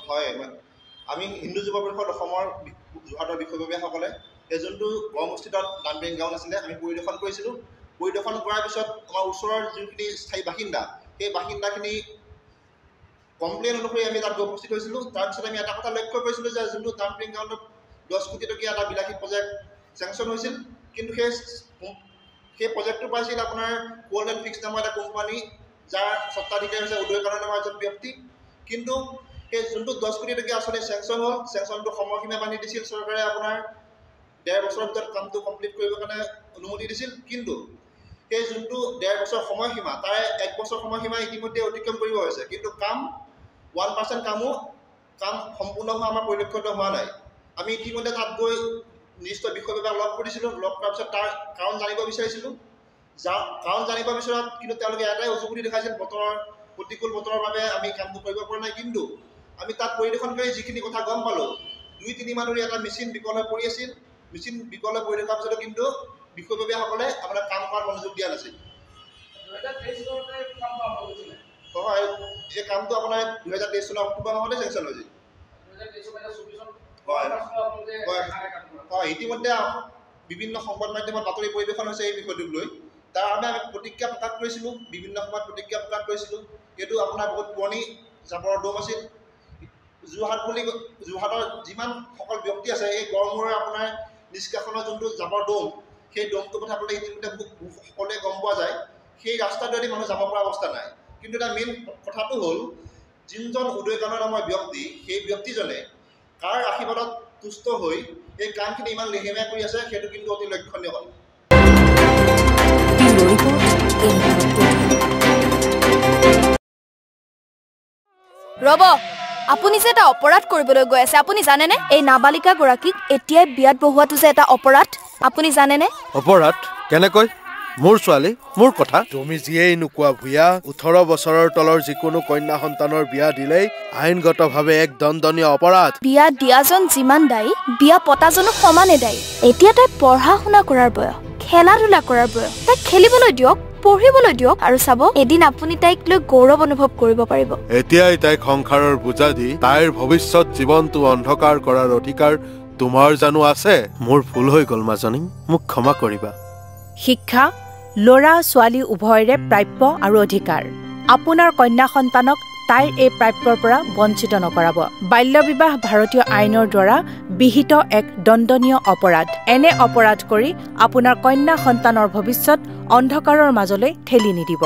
হয় আমি হিন্দু যুৱ পৰিষদ অসমৰ যোৰহাটৰ বিষয়ববীয়াসকলে এই যোনটো গড়মুস্থিত ডাম্পিং গ্ৰাউণ্ড আছিলে আমি পৰিদৰ্শন কৰিছিলোঁ। পৰিদৰ্শন কৰাৰ পিছত আমাৰ ওচৰৰ যোনখিনি স্থায়ী বাসিন্দা সেই বাসিন্দাখিনি কমপ্লেইন অনুসৰি আমি তাত গৈ উপস্থিত হৈছিলোঁ। তাৰপিছত আমি এটা কথা লক্ষ্য কৰিছিলোঁ যে যোনটো ডাম্পিং গ্ৰাউণ্ডত 10 কোটি টকীয়া এটা বিলাসী প্ৰজেক্ট চেংচন হৈছিল, কিন্তু সেই প্ৰজেক্টটো পাইছিল আপোনাৰ কোল্ড এণ্ড ফিক্স নামৰ এটা কোম্পানী, যাৰ স্বত্বাধিকাৰী হৈছে উদয়কানন নামৰ এজন ব্যক্তি। কিন্তু সেই যোনটো 10 কোটি টকীয়া আঁচনি চেংচন হ'ল, চেংচনটো সময়সীমা বান্ধি দিছিল চৰকাৰে, আপোনাৰ 1.5 বছৰৰ ভিতৰত কামটো কমপ্লিট কৰিবৰ কাৰণে অনুমতি দিছিল। কিন্তু সেই যোনটো 1.5 বছৰ সময়সীমা, তাৰে 1 বছৰ সময়সীমা ইতিমধ্যে অতিক্ৰম কৰিব হৈছে, কিন্তু 1% কাম সম্পূৰ্ণ হোৱা আমাৰ পৰিলক্ষিত হোৱা নাই। আমি ইতিমধ্যে তাত গৈ নিৰ্দিষ্ট বিষয়ববীয়াক লগ কৰিছিলোঁ। লগ কৰাৰ পিছত তাৰ কাৰণ জানিব বিচাৰিছিলোঁ। কাৰণ জানিব বিচৰাত কিন্তু তেওঁলোকে এটাই অজুগুৰি দেখাইছিল, প্ৰতিকূল বতৰৰ বাবে আমি কামটো কৰিব পৰা নাই। কিন্তু আমি তাত পৰিদৰ্শন কৰি যিখিনি কথা গম পালোঁ, 2-3 মাহ ধৰি এটা মেচিন বিকল হৈ পৰি আছিল। মেচিন বিকল হৈ পৰি থকাৰ পিছতো কিন্তু বিষয়ববীয়াসকলে আপোনাৰ কাম কৰাত মনোযোগ দিয়া নাছিল। হয়, এই কামটো আপোনাৰ 2023 চনৰ অক্টোবৰ মাহতে চেংচন হৈছিল। হয়, ইতিমধ্যে বিভিন্ন সংবাদ মাধ্যমত বাতৰি পৰিৱেশন হৈছে এই বিষয়টোক লৈ। তাৰ বাবে আমি প্ৰতিক্ৰিয়া প্ৰকাশ কৰিছিলোঁ, বিভিন্ন সময়ত প্ৰতিক্ৰিয়া প্ৰকাশ কৰিছিলোঁ। এইটো আপোনাৰ বহুত পুৰণি জাবৰৰ দম আছিল। যোৰহাটৰ যিমান সকল ব্যক্তি আছে, এই গড়মূৰৰ আপোনাৰ নিষ্কাশনৰ যোনটো জাবৰ দম, সেই দমটোৰ কথা ক'লে ইতিমধ্যে সকলোৱে গম পোৱা যায়। সেই ৰাস্তাটোৱেদি মানুহ যাব পৰা অৱস্থা নাই। কিন্তু এটা মেইন কথাটো হ'ল, যোনজন উদয়কানন নামৰ ব্যক্তি, সেই ব্যক্তিজনে কাৰ আশীৰ্বাদত তুষ্ট হৈ এই কামখিনি ইমান লেহেমীয়া কৰি আছে, সেইটো কিন্তু অতি লক্ষণীয় কথা। ৰব, আপুনি যে এটা অপৰাধ কৰিবলৈ গৈ আছে, আপুনি জানেনে? এই নাবালিকা গৰাকীক এতিয়াই বিয়াত বহোৱাটো যে এটা অপৰাধ, আপুনি জানেনে? অপৰাধ কেনেকৈ? মোৰ ছোৱালী, মোৰ কথা। তুমি যিয়েই নোকোৱা ভূঞা, 18 বছৰৰ তলৰ যিকোনো কন্যা সন্তানৰ বিয়া দিলেই আইনগতভাৱে এক দণ্ডনীয় অপৰাধ। বিয়া দিয়াজন যিমান দায়ী, বিয়া পতাজনো সমানে দায়ী। এতিয়া তাই পঢ়া শুনা কৰাৰ বয়স, খেলা ধূলা কৰাৰ বয়স। তাইক খেলিবলৈ দিয়ক, পঢ়িবলৈ দিয়ক, আৰু চাব এদিন আপুনি তাইক লৈ গৌৰৱ অনুভৱ কৰিব পাৰিব। এতিয়াই তাইক সংসাৰৰ বোজা দি তাইৰ ভৱিষ্যত জীৱনটো অন্ধকাৰ কৰাৰ অধিকাৰ তোমাৰ জানো আছে? মোৰ ভুল হৈ গ'ল মাজনী, মোক ক্ষমা কৰিবা। শিক্ষা ল'ৰা ছোৱালী উভয়ৰে প্ৰাপ্য আৰু অধিকাৰ। আপোনাৰ কন্যা সন্তানক তাইৰ এই প্ৰাপ্যৰ পৰা বঞ্চিত নকৰাব। বাল্য বিবাহ ভাৰতীয় আইনৰ দ্বাৰা বিহিত এক দণ্ডনীয় অপৰাধ। এনে অপৰাধ কৰি আপোনাৰ কন্যা সন্তানৰ ভৱিষ্যত অন্ধকাৰৰ মাজলৈ ঠেলি নিদিব।